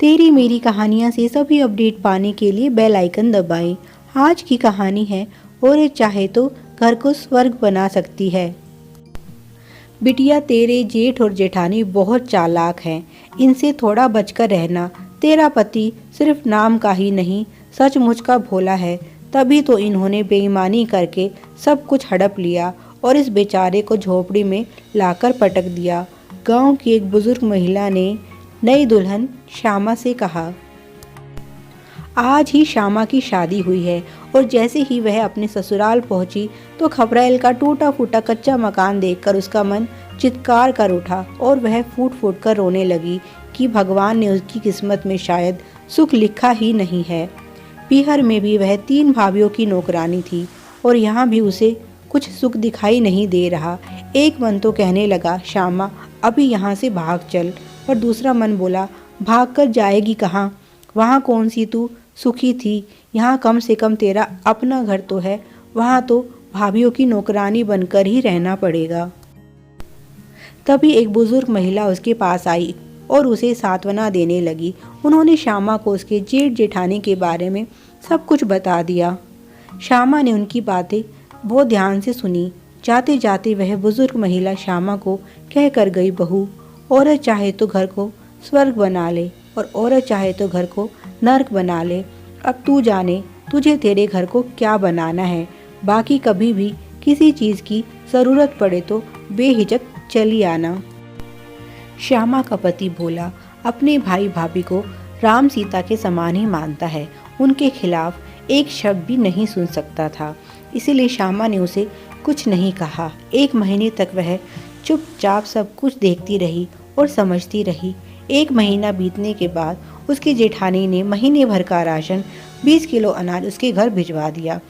तेरी मेरी कहानियाँ से सभी अपडेट पाने के लिए बेल आइकन दबाएं। आज की कहानी है औरत चाहे तो घर को स्वर्ग बना सकती है। बिटिया, तेरे जेठ और जेठानी बहुत चालाक हैं। इनसे थोड़ा बचकर रहना। तेरा पति सिर्फ नाम का ही नहीं, सचमुच का भोला है। तभी तो इन्होंने बेईमानी करके सब कुछ हड़प लिया और इस बेचारे को झोपड़ी में लाकर पटक दिया। गांव की एक बुजुर्ग महिला ने नई दुल्हन श्यामा से कहा। आज ही श्यामा की शादी हुई है और जैसे ही वह अपने ससुराल पहुंची तो खपरेल का टूटा फूटा कच्चा मकान देखकर उसका मन चित्कार कर उठा और वह फूट फूट कर रोने लगी कि भगवान ने उसकी किस्मत में शायद सुख लिखा ही नहीं है। पीहर में भी वह 3 भाभीयों की नौकरानी थी और यहाँ भी उसे कुछ सुख दिखाई नहीं दे रहा। एक मन तो कहने लगा, श्यामा अभी यहाँ से भाग चल, पर दूसरा मन बोला, भाग कर जाएगी कहाँ? वहाँ कौन सी तू सुखी थी? यहाँ कम से कम तेरा अपना घर तो है, वहाँ तो भाभीयों की नौकरानी बनकर ही रहना पड़ेगा। तभी एक बुजुर्ग महिला उसके पास आई और उसे सांत्वना देने लगी। उन्होंने श्यामा को उसके जेठ जेठानी के बारे में सब कुछ बता दिया। श्यामा ने उनकी बातें बहुत ध्यान से सुनी। जाते जाते वह बुजुर्ग महिला श्यामा को कह कर गई, बहू, औरत चाहे तो घर को स्वर्ग बना ले और औरत चाहे तो घर को नर्क बना ले। अब तू जाने तुझे तेरे घर को क्या बनाना है। बाकी कभी भी किसी चीज़ की ज़रूरत पड़े तो बेहिचक चली आना। श्यामा का पति भोला अपने भाई भाभी को राम सीता के समान ही मानता है। उनके खिलाफ एक शब्द भी नहीं सुन सकता था। इसीलिए श्यामा ने उसे कुछ नहीं कहा। 1 महीने तक वह चुपचाप सब कुछ देखती रही और समझती रही। 1 महीना बीतने के बाद उसकी जेठानी ने महीने भर का राशन 20 किलो अनाज उसके घर भिजवा दिया।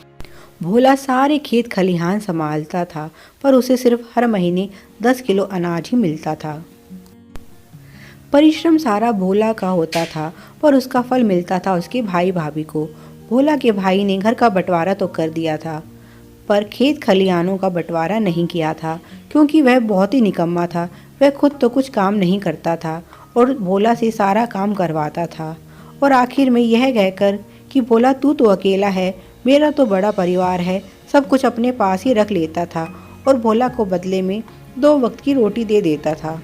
भोला सारे खेत खलिहान संभालता था, पर उसे सिर्फ हर महीने 10 किलो अनाज ही मिलता था। परिश्रम सारा भोला का होता था, पर उसका फल मिलता था उसके भाई भाभी को। भोला के भाई ने घर का बंटवारा तो कर दिया था, पर खेत खलिहानों का बंटवारा नहीं किया था, क्योंकि वह बहुत ही निकम्मा था। वह खुद तो कुछ काम नहीं करता था और भोला से सारा काम करवाता था। और आखिर में यह कहकर कि भोला तू तो अकेला है, मेरा तो बड़ा परिवार है, सब कुछ अपने पास ही रख लेता था और भोला को बदले में 2 वक्त की रोटी दे देता था।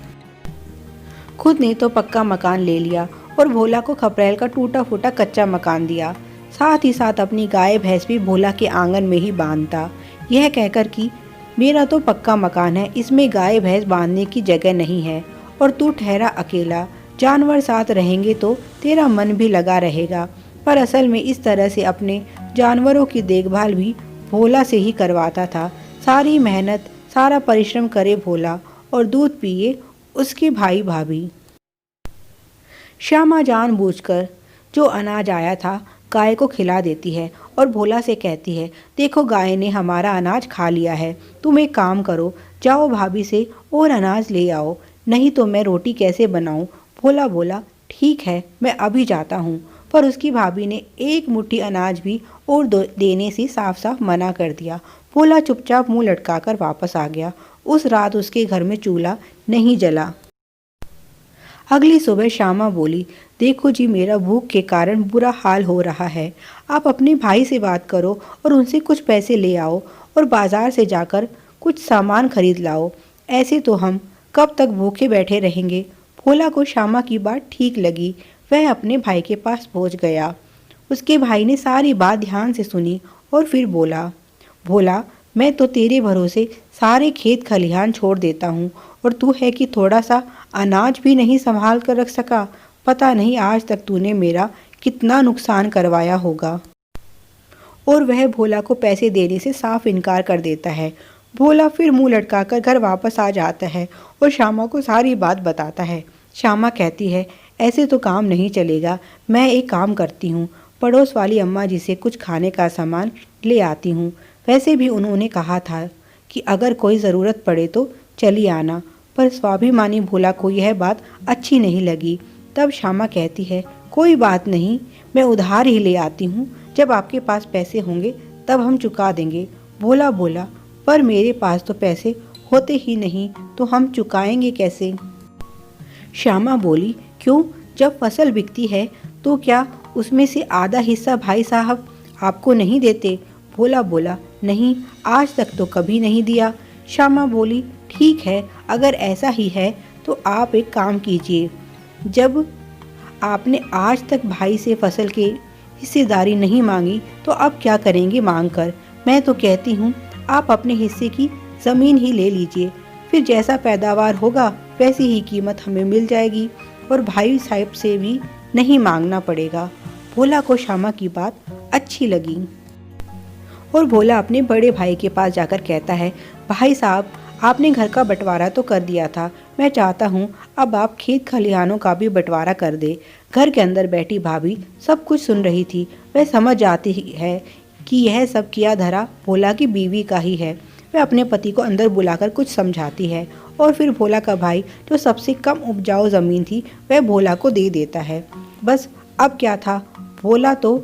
खुद ने तो पक्का मकान ले लिया और भोला को खपरेल का टूटा फूटा कच्चा मकान दिया। साथ ही साथ अपनी गाय भैंस भी भोला के आंगन में ही बांधता, यह कहकर कि मेरा तो पक्का मकान है, इसमें गाय भैंस बांधने की जगह नहीं है और तू ठहरा अकेला। जानवर साथ रहेंगे तो तेरा मन भी लगा रहेगा। पर असल में इस तरह से अपने जानवरों की देखभाल भी भोला से ही करवाता था। सारी मेहनत सारा परिश्रम करे भोला और दूध पिए उसके भाई भाभी। श्यामा जानबूझकर जो अनाज आया था गाय को खिला देती है और भोला से कहती है, देखो गाय ने हमारा अनाज खा लिया है, तुम एक काम करो, जाओ भाभी से और अनाज ले आओ, नहीं तो मैं रोटी कैसे बनाऊं। भोला बोला, ठीक है मैं अभी जाता हूँ। पर उसकी भाभी ने 1 मुट्ठी अनाज भी और देने से साफ साफ मना कर दिया। भोला चुपचाप मुंह लटकाकर वापस आ गया। उस रात उसके घर में चूल्हा नहीं जला। अगली सुबह श्यामा बोली, देखो जी मेरा भूख के कारण बुरा हाल हो रहा है, आप अपने भाई से बात करो और उनसे कुछ पैसे ले आओ और बाजार से जाकर कुछ सामान खरीद लाओ। ऐसे तो हम कब तक भूखे बैठे रहेंगे। भोला को श्यामा की बात ठीक लगी। वह अपने भाई के पास पहुंच गया। उसके भाई ने सारी बात ध्यान से सुनी और फिर बोला, भोला मैं तो तेरे भरोसे सारे खेत खलिहान छोड़ देता हूँ और तू है कि थोड़ा सा अनाज भी नहीं संभाल कर रख सका। पता नहीं आज तक तूने मेरा कितना नुकसान करवाया होगा। और वह भोला को पैसे देने से साफ इनकार कर देता है। भोला फिर मुंह लटकाकर घर वापस आ जाता है और श्यामा को सारी बात बताता है। श्यामा कहती है, ऐसे तो काम नहीं चलेगा, मैं एक काम करती हूँ, पड़ोस वाली अम्मा जी से कुछ खाने का सामान ले आती हूँ। वैसे भी उन्होंने कहा था कि अगर कोई ज़रूरत पड़े तो चली आना, पर स्वाभिमानी भोला को यह बात अच्छी नहीं लगी। तब श्यामा कहती है, कोई बात नहीं, मैं उधार ही ले आती हूँ, जब आपके पास पैसे होंगे तब हम चुका देंगे। भोला बोला, पर मेरे पास तो पैसे होते ही नहीं, तो हम चुकाएंगे कैसे। श्यामा बोली, क्यों, जब फसल बिकती है तो क्या उसमें से आधा हिस्सा भाई साहब आपको नहीं देते? भोला बोला, नहीं, आज तक तो कभी नहीं दिया। श्यामा बोली, ठीक है, अगर ऐसा ही है तो आप एक काम कीजिए, जब आपने आज तक भाई से फसल के हिस्सेदारी नहीं मांगी तो अब क्या करेंगे मांग कर? मैं तो कहती हूँ आप अपने हिस्से की ज़मीन ही ले लीजिए, फिर जैसा पैदावार होगा वैसी ही कीमत हमें मिल जाएगी और भाई साहब से भी नहीं मांगना पड़ेगा। भोला को श्यामा की बात अच्छी लगी और भोला अपने बड़े भाई के पास जाकर कहता है, भाई साहब, आपने घर का बंटवारा तो कर दिया था, मैं चाहता हूँ अब आप खेत खलिहानों का भी बंटवारा कर दे। घर के अंदर बैठी भाभी सब कुछ सुन रही थी। वह समझ जाती है कि यह सब किया धरा भोला की बीवी का ही है। वह अपने पति को अंदर बुलाकर कुछ समझाती है और फिर भोला का भाई, जो सबसे कम उपजाऊ ज़मीन थी, वह भोला को दे देता है। बस अब क्या था, भोला तो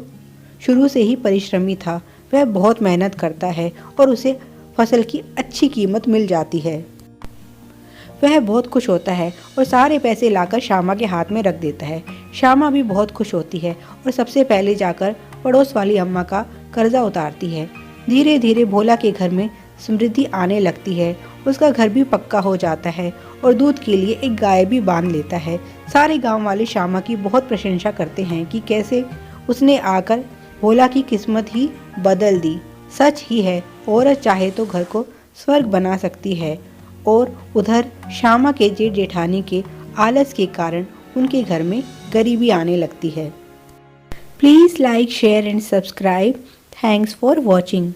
शुरू से ही परिश्रमी था। वह बहुत मेहनत करता है और उसे फसल की अच्छी कीमत मिल जाती है। वह बहुत खुश होता है और सारे पैसे लाकर श्यामा के हाथ में रख देता है। श्यामा भी बहुत खुश होती है और सबसे पहले जाकर पड़ोस वाली अम्मा का कर्जा उतारती है। धीरे धीरे भोला के घर में समृद्धि आने लगती है। उसका घर भी पक्का हो जाता है और दूध के लिए एक गाय भी बांध लेता है। सारे गांव वाले श्यामा की बहुत प्रशंसा करते हैं कि कैसे उसने आकर भोला की किस्मत ही बदल दी। सच ही है, औरत चाहे तो घर को स्वर्ग बना सकती है। और उधर श्यामा के जेठ जेठानी के आलस के कारण उनके घर में गरीबी आने लगती है। Please like, share and subscribe. Thanks for watching.